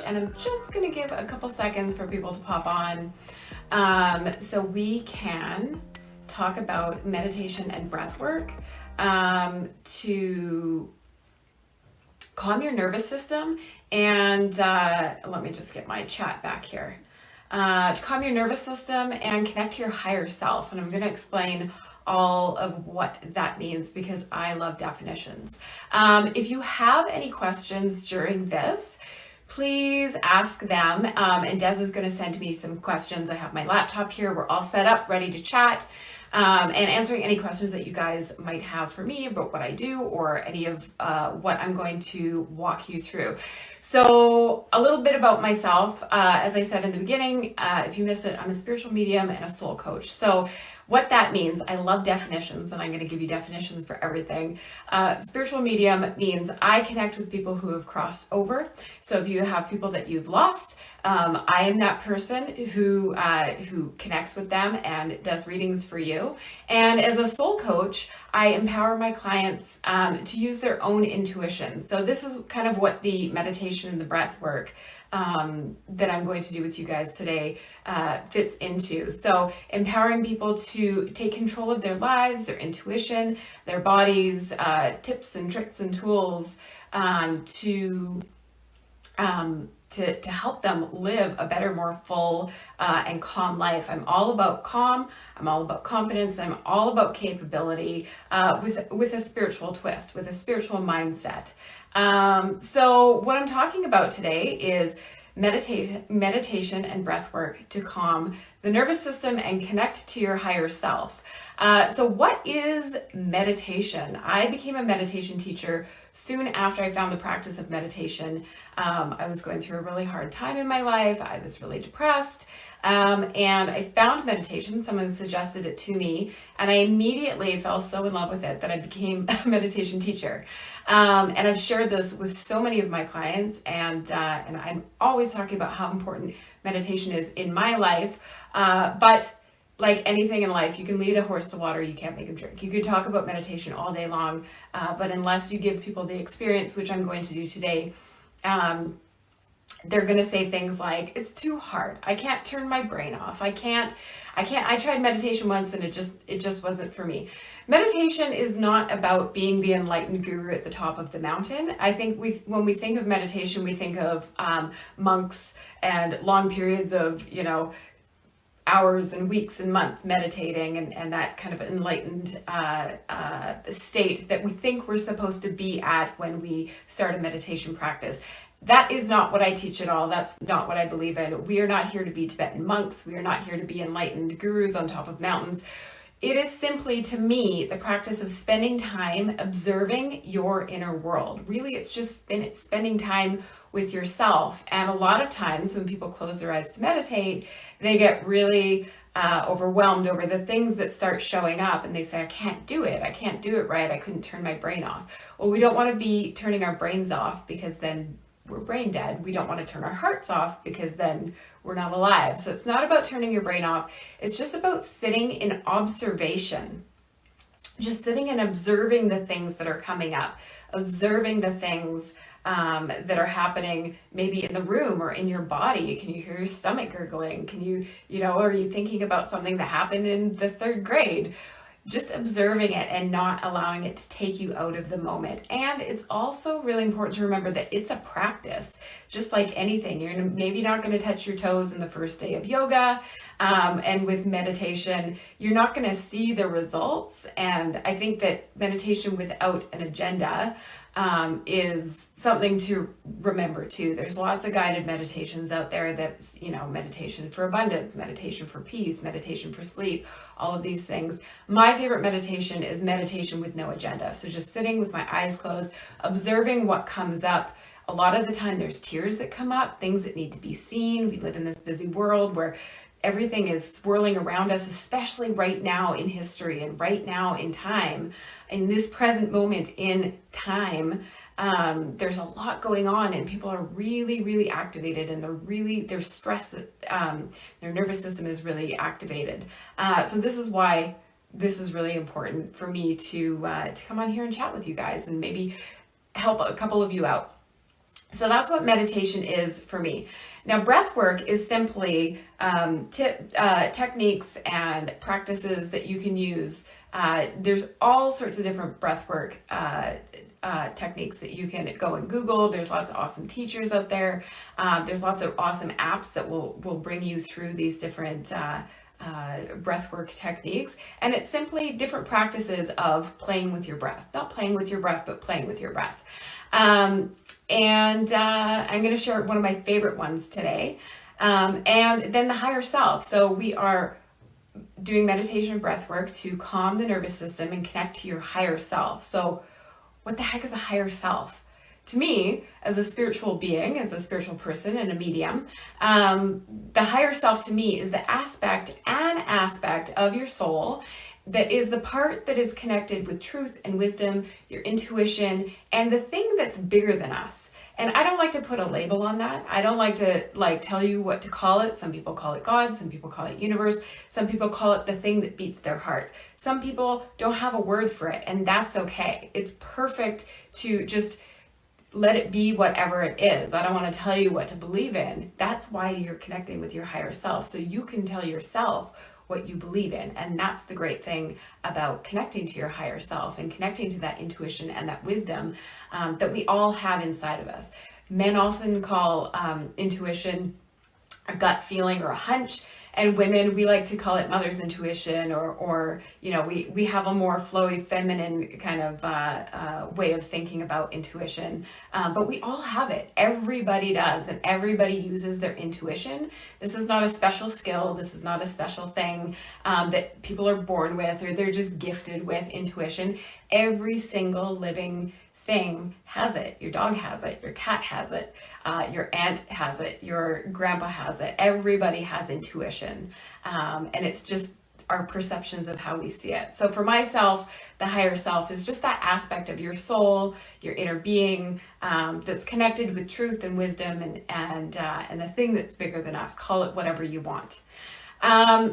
and I'm just gonna give a couple seconds for people to pop on so we can talk about meditation and breath work to calm your nervous system and let me just get my chat back here. To calm your nervous system and connect to your higher self. And I'm going to explain all of what that means because I love definitions. If you have any questions during this, please ask them. And Des is going to send me some questions. I have my laptop here. We're all set up, ready to chat. And answering any questions that you guys might have for me about what I do or any of what I'm going to walk you through. So a little bit about myself. As I said in the beginning, if you missed it, I'm a spiritual medium and a soul coach. So what that means, I love definitions, and I'm going to give you definitions for everything. Spiritual medium means I connect with people who have crossed over. So if you have people that you've lost, I am that person who connects with them and does readings for you. And as a soul coach, I empower my clients to use their own intuition. So this is kind of what the meditation and the breath work that I'm going to do with you guys today fits into. So empowering people to take control of their lives, their intuition, their bodies, tips and tricks and tools to help them live a better, more full and calm life. I'm all about calm. I'm all about confidence. I'm all about capability with a spiritual twist, with a spiritual mindset. So what I'm talking about today is meditation and breath work to calm the nervous system and connect to your higher self. So what is meditation? I became a meditation teacher soon after I found the practice of meditation. I was going through a really hard time in my life. I was really depressed. And I found meditation. Someone suggested it to me, and I immediately fell so in love with it that I became a meditation teacher. And I've shared this with so many of my clients, and I'm always talking about how important meditation is in my life. But like anything in life, you can lead a horse to water, you can't make him drink. You could talk about meditation all day long, but unless you give people the experience, which I'm going to do today, they're going to say things like, it's too hard. I can't turn my brain off. I tried meditation once and it just wasn't for me. Meditation is not about being the enlightened guru at the top of the mountain. I think when we think of meditation, we think of monks and long periods of, hours and weeks and months meditating and that kind of enlightened state that we think we're supposed to be at when we start a meditation practice. That is not what I teach at all. That's not what I believe in. We are not here to be Tibetan monks. We are not here to be enlightened gurus on top of mountains. It is simply, to me, the practice of spending time observing your inner world. Really, it's just spending time with yourself. And a lot of times when people close their eyes to meditate, they get really overwhelmed over the things that start showing up, and they say, I can't do it. I can't do it right. I couldn't turn my brain off. Well, we don't want to be turning our brains off because then we're brain dead. We don't want to turn our hearts off because then we're not alive. So it's not about turning your brain off. It's just about sitting in observation, just sitting and observing the things that are coming up, observing the things that are happening maybe in the room or in your body. Can you hear your stomach gurgling? Can you are you thinking about something that happened in the 3rd grade? Just observing it and not allowing it to take you out of the moment. And it's also really important to remember that it's a practice, just like anything. You're maybe not going to touch your toes in the first day of yoga. And with meditation, you're not going to see the results. And I think that meditation without an agenda is something to remember too. There's lots of guided meditations out there that's, meditation for abundance, meditation for peace, meditation for sleep, all of these things. My favorite meditation is meditation with no agenda. So just sitting with my eyes closed, observing what comes up. A lot of the time there's tears that come up, things that need to be seen. We live in this busy world where everything is swirling around us, especially right now in history and right now in time, in this present moment in time. There's a lot going on and people are really, really activated, and their stress, their nervous system is really activated. So this is why this is really important for me to come on here and chat with you guys and maybe help a couple of you out. So that's what meditation is for me. Now, breath work is simply techniques and practices that you can use. There's all sorts of different breath work techniques that you can go and Google. There's lots of awesome teachers out there. There's lots of awesome apps that will bring you through these different breathwork techniques, and it's simply different practices of playing with your breath. Not playing with your breath, but playing with your breath. I'm going to share one of my favorite ones today, and then the higher self. So we are doing meditation and breathwork to calm the nervous system and connect to your higher self. So what the heck is a higher self? To me, as a spiritual being, as a spiritual person and a medium, the higher self to me is an aspect of your soul that is the part that is connected with truth and wisdom, your intuition, and the thing that's bigger than us. And I don't like to put a label on that. I don't like to tell you what to call it. Some people call it God, some people call it universe, some people call it the thing that beats their heart. Some people don't have a word for it, and that's okay. It's perfect to just let it be whatever it is. I don't want to tell you what to believe in. That's why you're connecting with your higher self, so you can tell yourself what you believe in. And that's the great thing about connecting to your higher self and connecting to that intuition and that wisdom that we all have inside of us. Men often call intuition a gut feeling or a hunch, and women, we like to call it mother's intuition, or we have a more flowy feminine kind of way of thinking about intuition, but we all have it. Everybody does, and everybody uses their intuition. This is not a special skill. This is not a special thing that people are born with, or they're just gifted with intuition. Every single living thing has it. Your dog has it, your cat has it, your aunt has it, your grandpa has it. Everybody has intuition, and it's just our perceptions of how we see it. So for myself, the higher self is just that aspect of your soul, your inner being, that's connected with truth and wisdom, and the thing that's bigger than us. Call it whatever you want.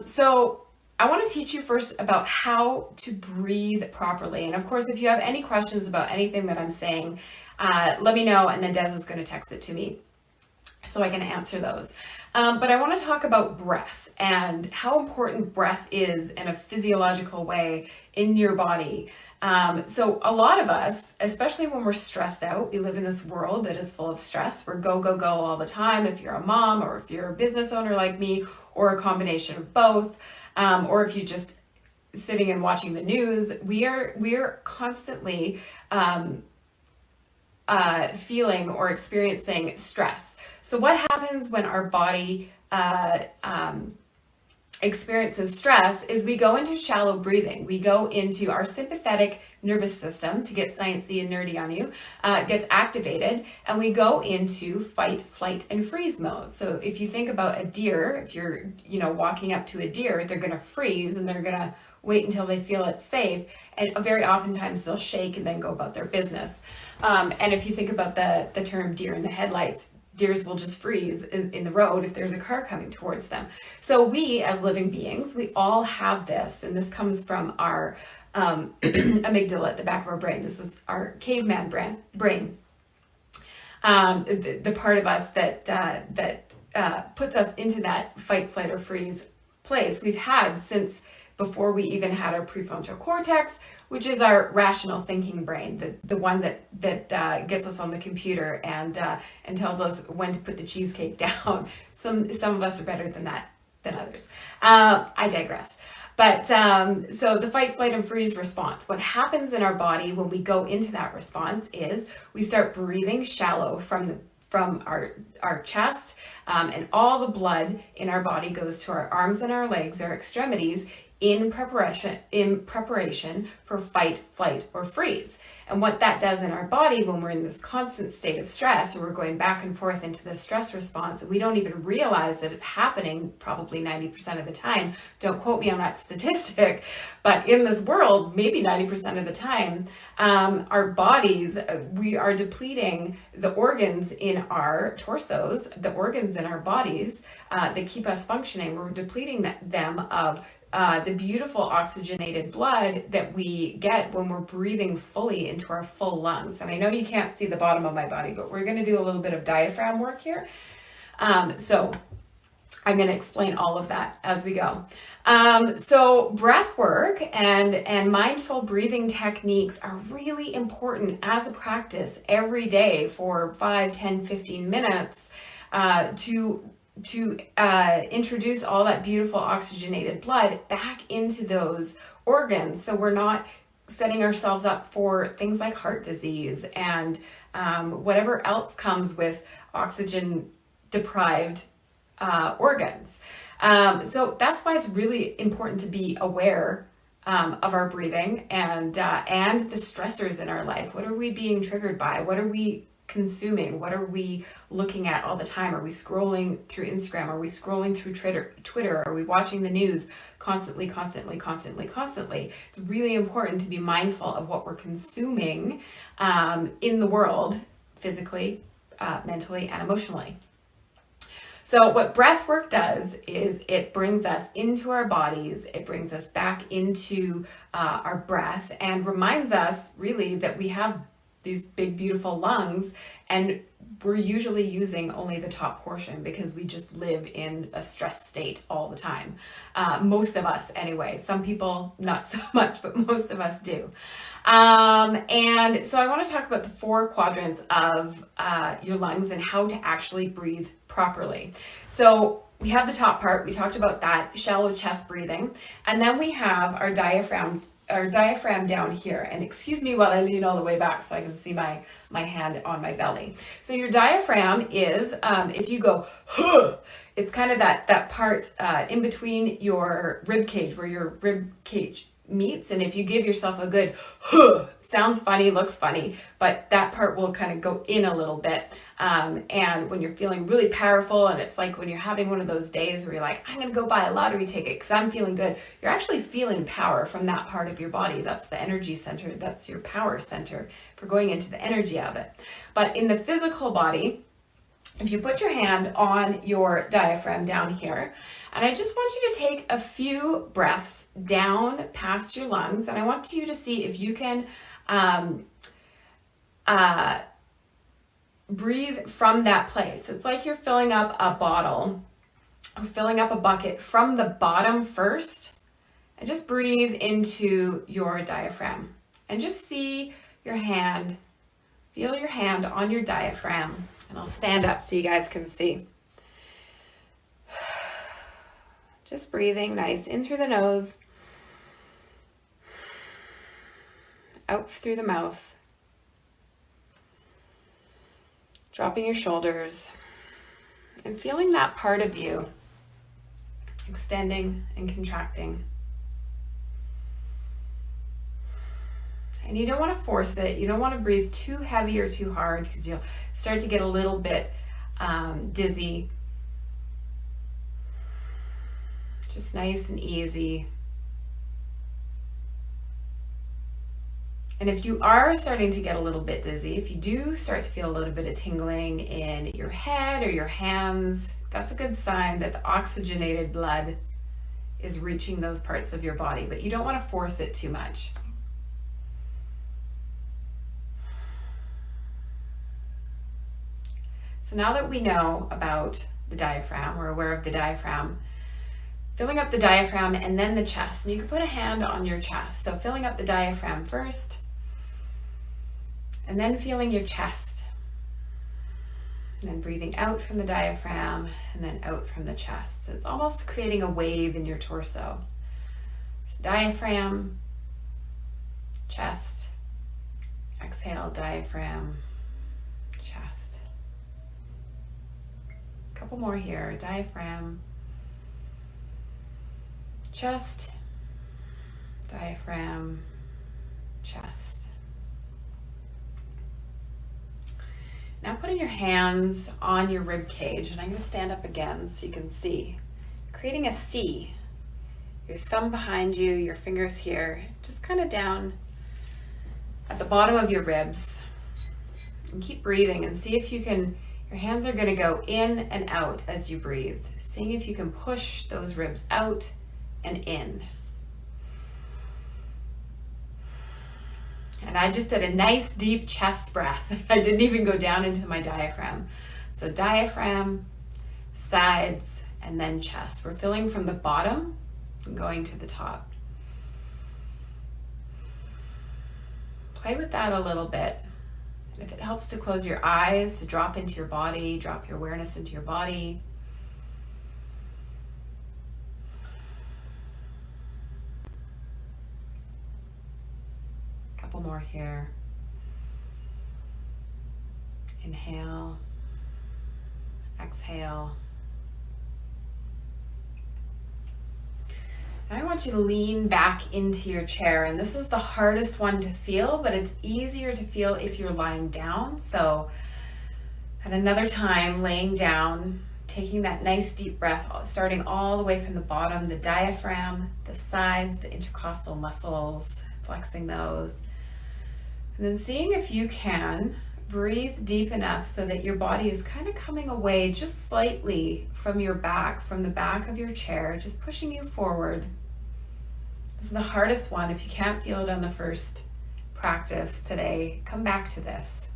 So I want to teach you first about how to breathe properly. And of course, if you have any questions about anything that I'm saying, let me know, and then Des is going to text it to me so I can answer those. But I want to talk about breath and how important breath is in a physiological way in your body. So a lot of us, especially when we're stressed out, we live in this world that is full of stress. We're go, go, go all the time. If you're a mom, or if you're a business owner like me, or a combination of both, or if you're just sitting and watching the news, we are constantly feeling or experiencing stress. So what happens when our body experiences stress is we go into shallow breathing. We go into our sympathetic nervous system, to get sciencey and nerdy on you, gets activated, and we go into fight, flight, and freeze mode. So if you think about a deer, if you're walking up to a deer, they're going to freeze and they're going to wait until they feel it's safe, and very oftentimes they'll shake and then go about their business. And if you think about the term deer in the headlights, deers will just freeze in the road if there's a car coming towards them. So we, as living beings, we all have this, and this comes from our amygdala at the back of our brain. This is our caveman brain, the part of us that puts us into that fight, flight, or freeze place we've had since before we even had our prefrontal cortex, which is our rational thinking brain, the one that gets us on the computer and tells us when to put the cheesecake down. Some of us are better than that than others. I digress. But so the fight, flight, and freeze response. What happens in our body when we go into that response is we start breathing shallow from our chest, and all the blood in our body goes to our arms and our legs, our extremities, in preparation for fight, flight, or freeze. And what that does in our body when we're in this constant state of stress, or we're going back and forth into this stress response, and we don't even realize that it's happening probably 90% of the time. Don't quote me on that statistic, but in this world, maybe 90% of the time, our bodies, we are depleting the organs in our torsos, the organs in our bodies that keep us functioning. We're depleting them of the beautiful oxygenated blood that we get when we're breathing fully into our full lungs. And I know you can't see the bottom of my body, but we're going to do a little bit of diaphragm work here. So I'm going to explain all of that as we go. So breath work and mindful breathing techniques are really important as a practice every day for 5, 10, 15 minutes to introduce all that beautiful oxygenated blood back into those organs. So we're not setting ourselves up for things like heart disease and whatever else comes with oxygen deprived organs. So that's why it's really important to be aware of our breathing and the stressors in our life. What are we being triggered by? What are we consuming? What are we looking at all the time? Are we scrolling through Instagram? Are we scrolling through Twitter? Are we watching the news constantly? It's really important to be mindful of what we're consuming in the world, physically, mentally, and emotionally. So what breath work does is it brings us into our bodies, it brings us back into our breath, and reminds us really that we have these big, beautiful lungs, and we're usually using only the top portion because we just live in a stress state all the time. Most of us anyway. Some people not so much, but most of us do. And so I want to talk about the 4 quadrants of your lungs and how to actually breathe properly. So we have the top part, we talked about that, shallow chest breathing, and then we have our diaphragm down here. And excuse me while I lean all the way back so I can see my hand on my belly. So your diaphragm is, if you go, huh, it's kind of that part in between your rib cage, where your rib cage meets. And if you give yourself a good, huh, sounds funny, looks funny, but that part will kind of go in a little bit. And when you're feeling really powerful, and it's like when you're having one of those days where you're like, I'm going to go buy a lottery ticket because I'm feeling good. You're actually feeling power from that part of your body. That's the energy center. That's your power center for going into the energy of it. But in the physical body, if you put your hand on your diaphragm down here, and I just want you to take a few breaths down past your lungs, and I want you to see if you can breathe from that place. It's like you're filling up a bottle or filling up a bucket from the bottom first, and just breathe into your diaphragm and just see your hand, feel your hand on your diaphragm. And I'll stand up so you guys can see. Just breathing nice in through the nose, out through the mouth. Dropping your shoulders and feeling that part of you extending and contracting. And you don't want to force it. You don't want to breathe too heavy or too hard because you'll start to get a little bit dizzy. Just nice and easy. And if you are starting to get a little bit dizzy, if you do start to feel a little bit of tingling in your head or your hands, that's a good sign that the oxygenated blood is reaching those parts of your body, but you don't want to force it too much. So now that we know about the diaphragm, we're aware of the diaphragm, filling up the diaphragm and then the chest. And you can put a hand on your chest. So filling up the diaphragm first, and then feeling your chest. And then breathing out from the diaphragm and then out from the chest. So it's almost creating a wave in your torso. So diaphragm, chest, exhale, diaphragm, chest. A couple more here. Diaphragm, chest, diaphragm, chest. Now putting your hands on your rib cage, and I'm going to stand up again so you can see. Creating a C. Your thumb behind you, your fingers here, just kind of down at the bottom of your ribs. And keep breathing and see if you can, your hands are going to go in and out as you breathe. Seeing if you can push those ribs out and in. And I just did a nice deep chest breath. I didn't even go down into my diaphragm. So diaphragm, sides, and then chest. We're filling from the bottom and going to the top. Play with that a little bit. And if it helps to close your eyes, to drop into your body, drop your awareness into your body. Couple more here. Inhale, exhale. I want you to lean back into your chair, and this is the hardest one to feel, but it's easier to feel if you're lying down. So at another time, laying down, taking that nice deep breath, starting all the way from the bottom, the diaphragm, the sides, the intercostal muscles, flexing those. And then seeing if you can breathe deep enough so that your body is kind of coming away just slightly from your back, from the back of your chair, just pushing you forward. This is the hardest one. If you can't feel it on the first practice today, come back to this.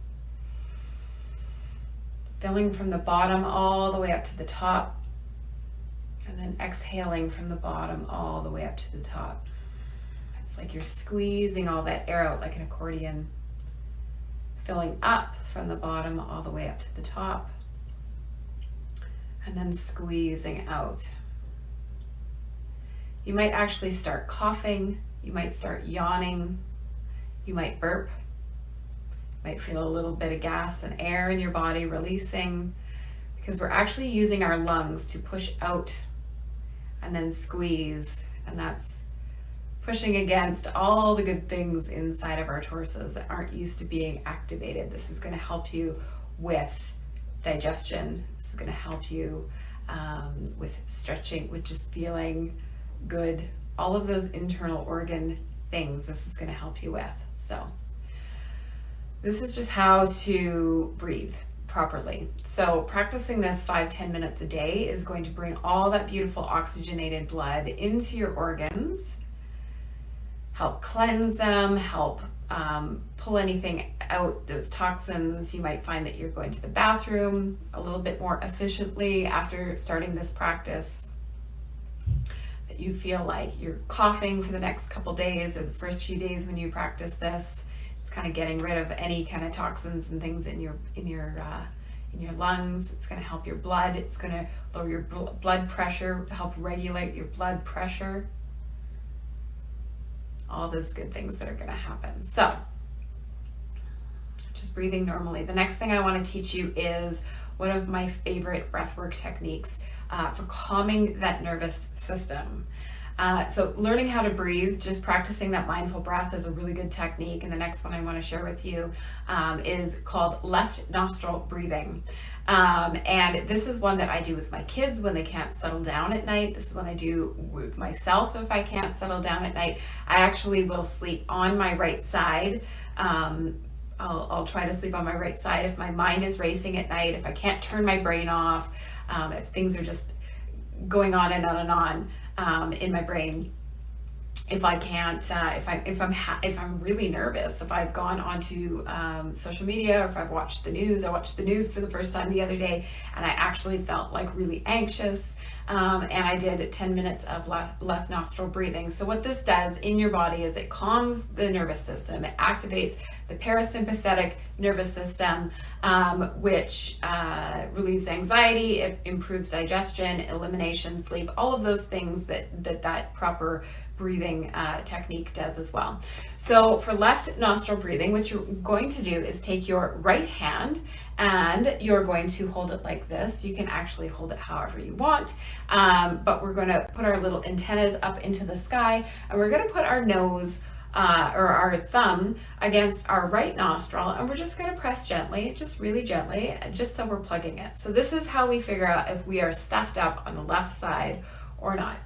Filling from the bottom all the way up to the top, and then exhaling from the bottom all the way up to the top. It's like you're squeezing all that air out like an accordion. Filling up from the bottom all the way up to the top, and then squeezing out. You might actually start coughing, you might start yawning, you might burp, you might feel a little bit of gas and air in your body releasing, because we're actually using our lungs to push out and then squeeze, and that's pushing against all the good things inside of our torsos that aren't used to being activated. This is going to help you with digestion. This is going to help you with stretching, with just feeling good. All of those internal organ things this is going to help you with. So this is just how to breathe properly. So practicing this 5-10 minutes a day is going to bring all that beautiful oxygenated blood into your organs, help cleanse them, help pull anything out, those toxins. You might find that you're going to the bathroom a little bit more efficiently after starting this practice, that you feel like you're coughing for the next couple days or the first few days when you practice this, just kind of getting rid of any kind of toxins and things in your lungs. It's going to help your blood. It's going to lower your blood pressure, help regulate your blood pressure. All those good things that are going to happen. So just breathing normally. The next thing I want to teach you is one of my favorite breathwork techniques for calming that nervous system. So learning how to breathe, just practicing that mindful breath is a really good technique. And the next one I want to share with you is called left nostril breathing. And this is one that I do with my kids when they can't settle down at night. This is one I do with myself if I can't settle down at night. I actually will sleep on my right side. I'll try to sleep on my right side if my mind is racing at night, if I can't turn my brain off, if things are just going on and on and on in my brain. If I can't, if I'm really nervous, if I've gone onto social media, or if I've watched the news. I watched the news for the first time the other day, and I actually felt like really anxious. And I did 10 minutes of left nostril breathing. So what this does in your body is it calms the nervous system. It activates the parasympathetic nervous system, which relieves anxiety. It improves digestion, elimination, sleep, all of those things that proper breathing technique does as well. So for left nostril breathing, what you're going to do is take your right hand and you're going to hold it like this. You can actually hold it however you want, but we're going to put our little antennas up into the sky, and we're going to put our nose or our thumb against our right nostril, and we're just going to press gently, just really gently, just so we're plugging it. So this is how we figure out if we are stuffed up on the left side or not.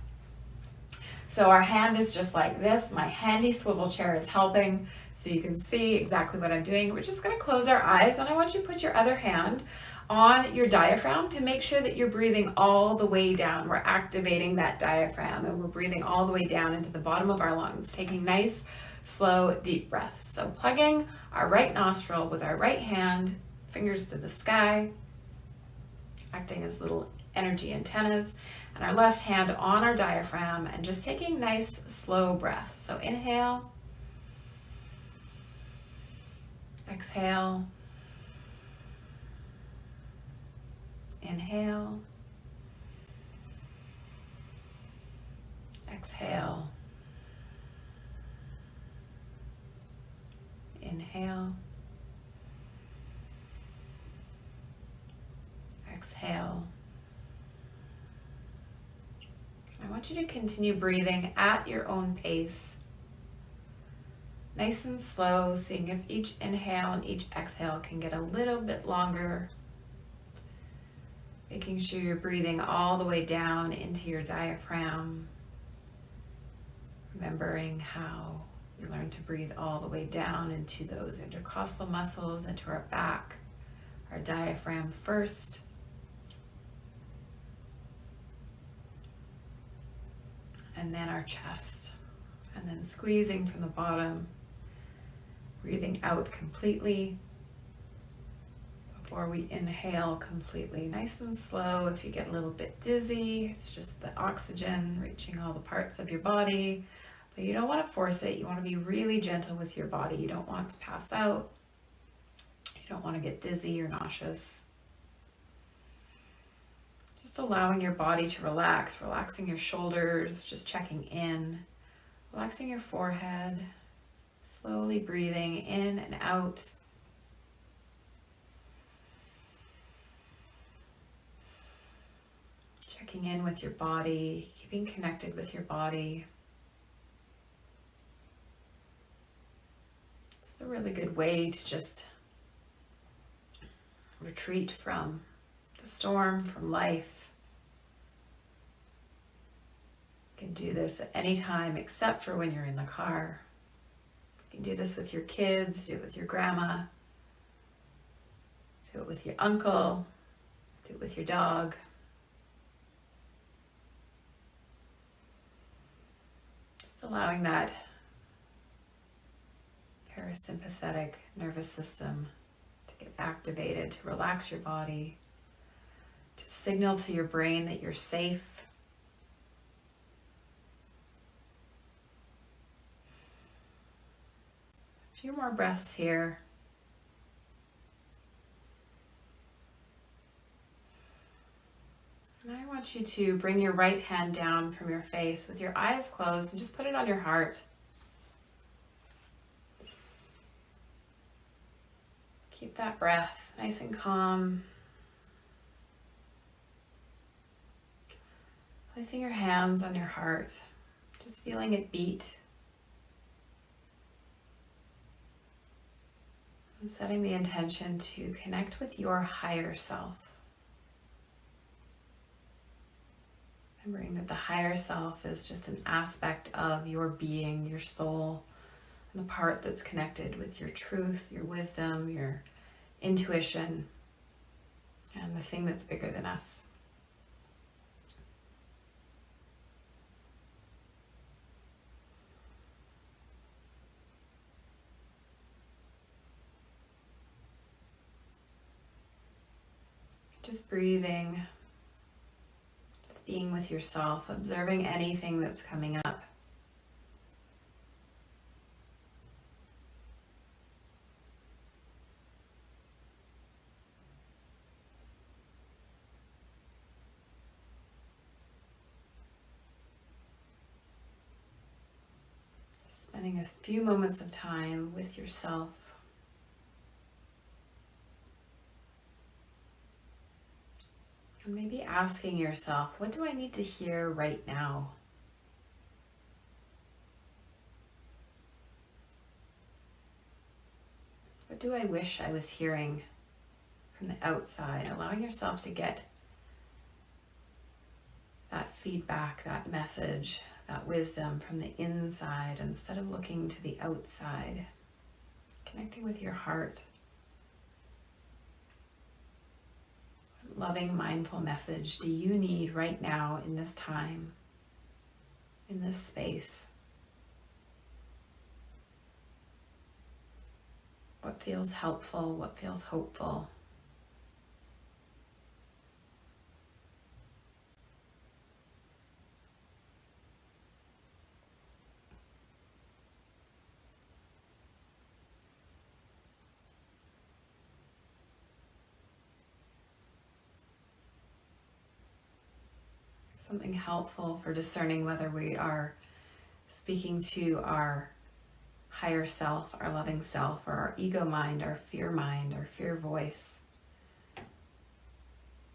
So our hand is just like this. My handy swivel chair is helping, so you can see exactly what I'm doing. We're just going to close our eyes, and I want you to put your other hand on your diaphragm to make sure that you're breathing all the way down. We're activating that diaphragm, and we're breathing all the way down into the bottom of our lungs, taking nice, slow, deep breaths. So plugging our right nostril with our right hand, fingers to the sky, acting as little energy antennas, and our left hand on our diaphragm, and just taking nice, slow breaths. So inhale, exhale, inhale, exhale, inhale, exhale. I want you to continue breathing at your own pace, nice and slow, seeing if each inhale and each exhale can get a little bit longer, making sure you're breathing all the way down into your diaphragm, remembering how we learned to breathe all the way down into those intercostal muscles, into our back, our diaphragm first, and then our chest, and then squeezing from the bottom, breathing out completely before we inhale completely. Nice and slow. If you get a little bit dizzy, it's just the oxygen reaching all the parts of your body, but you don't want to force it. You want to be really gentle with your body. You don't want to pass out. You don't want to get dizzy or nauseous. Just allowing your body to relax, relaxing your shoulders, just checking in, relaxing your forehead, slowly breathing in and out. Checking in with your body, keeping connected with your body. It's a really good way to just retreat from the storm, from life. You can do this at any time except for when you're in the car. You can do this with your kids, do it with your grandma, do it with your uncle, do it with your dog. Just allowing that parasympathetic nervous system to get activated, to relax your body, to signal to your brain that you're safe. A few more breaths here. And I want you to bring your right hand down from your face with your eyes closed and just put it on your heart. Keep that breath nice and calm. Placing your hands on your heart, just feeling it beat. And setting the intention to connect with your higher self. Remembering that the higher self is just an aspect of your being, your soul, and the part that's connected with your truth, your wisdom, your intuition, and the thing that's bigger than us. Just breathing, just being with yourself, observing anything that's coming up. Just spending a few moments of time with yourself. And maybe asking yourself, what do I need to hear right now? What do I wish I was hearing from the outside? Allowing yourself to get that feedback, that message, that wisdom from the inside instead of looking to the outside. Connecting with your heart. What loving, mindful message do you need right now in this time, in this space? What feels helpful? What feels hopeful? Something helpful for discerning whether we are speaking to our higher self, our loving self, or our ego mind, our fear voice.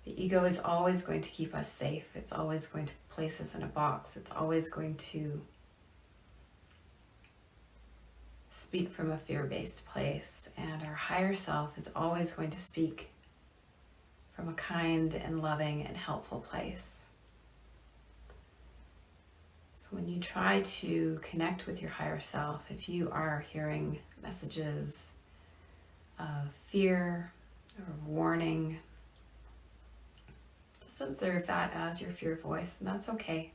The ego is always going to keep us safe. It's always going to place us in a box. It's always going to speak from a fear-based place. And our higher self is always going to speak from a kind and loving and helpful place. So when you try to connect with your higher self, if you are hearing messages of fear or of warning, just observe that as your fear voice, and that's okay.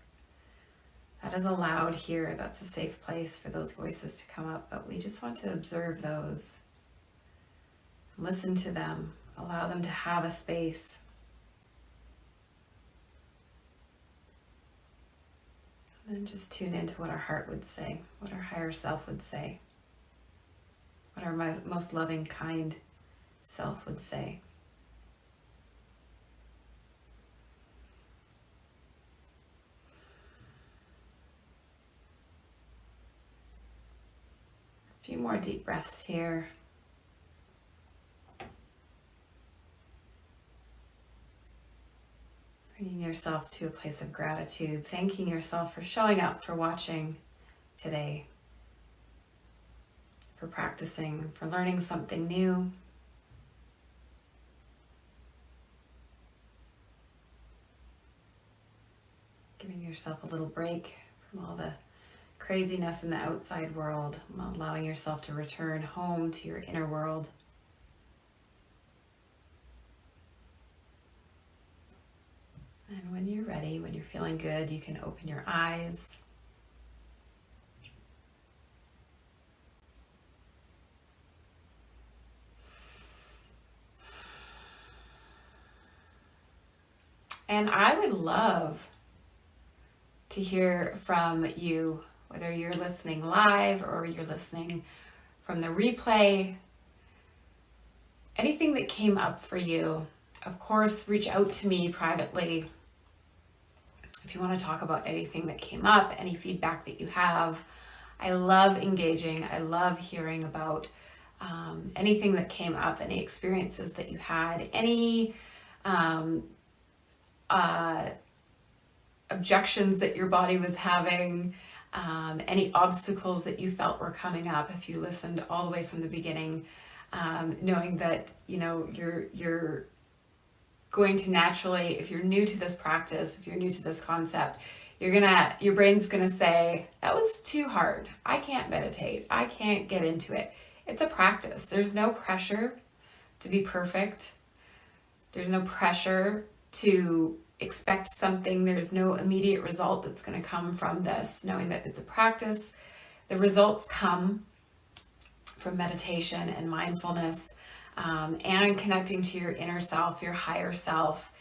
That is allowed here. That's a safe place for those voices to come up, but we just want to observe those, listen to them, allow them to have a space. And just tune into what our heart would say, what our higher self would say, what our most loving, kind self would say. A few more deep breaths here. Bringing yourself to a place of gratitude, thanking yourself for showing up, for watching today, for practicing, for learning something new. Giving yourself a little break from all the craziness in the outside world, allowing yourself to return home to your inner world. And when you're ready, when you're feeling good, you can open your eyes. And I would love to hear from you, whether you're listening live or you're listening from the replay. Anything that came up for you, of course, reach out to me privately. If you want to talk about anything that came up, any feedback that you have. I love engaging. I love hearing about anything that came up, any experiences that you had, any objections that your body was having, any obstacles that you felt were coming up. If you listened all the way from the beginning, knowing that, you know, you're going to naturally, if you're new to this practice, if you're new to this concept, your brain's gonna say, that was too hard. I can't meditate. I can't get into it. It's a practice. There's no pressure to be perfect. There's no pressure to expect something. There's no immediate result that's gonna come from this. Knowing that it's a practice, the results come from meditation and mindfulness, and connecting to your inner self, your higher self.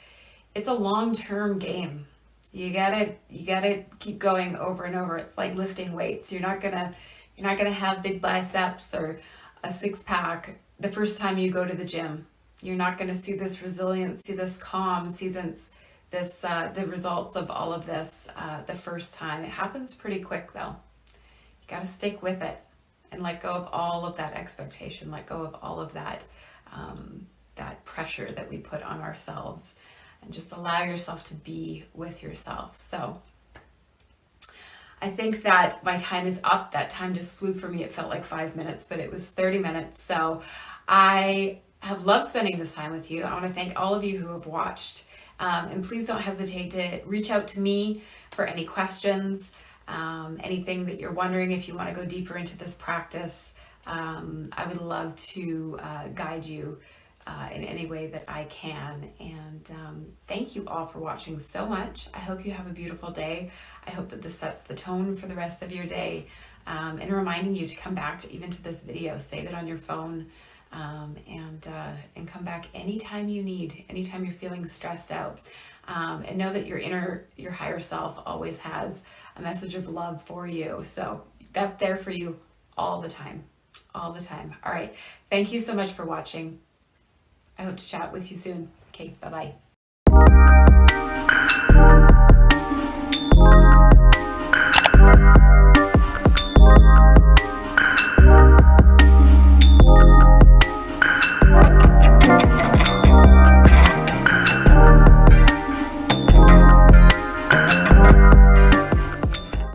It's a long-term game. You gotta keep going over and over. It's like lifting weights. You're not gonna have big biceps or a six-pack the first time you go to the gym. You're not gonna see this resilience, see this calm, see the results of all of this the first time. It happens pretty quick though. You gotta stick with it and let go of all of that expectation, let go of all of that that pressure that we put on ourselves, and just allow yourself to be with yourself. So I think that my time is up. That time just flew for me. It felt like 5 minutes, but it was 30 minutes. So I have loved spending this time with you. I want to thank all of you who have watched. And please don't hesitate to reach out to me for any questions. anything that you're wondering, if you want to go deeper into this practice, I would love to guide you in any way that I can. And thank you all for watching so much. I hope you have a beautiful day. I hope that this sets the tone for the rest of your day, and reminding you to come back even to this video, save it on your phone, and come back anytime you need, anytime you're feeling stressed out. And know that your higher self always has a message of love for you. So that's there for you all the time, all the time. All right. Thank you so much for watching. I hope to chat with you soon. Okay. Bye-bye.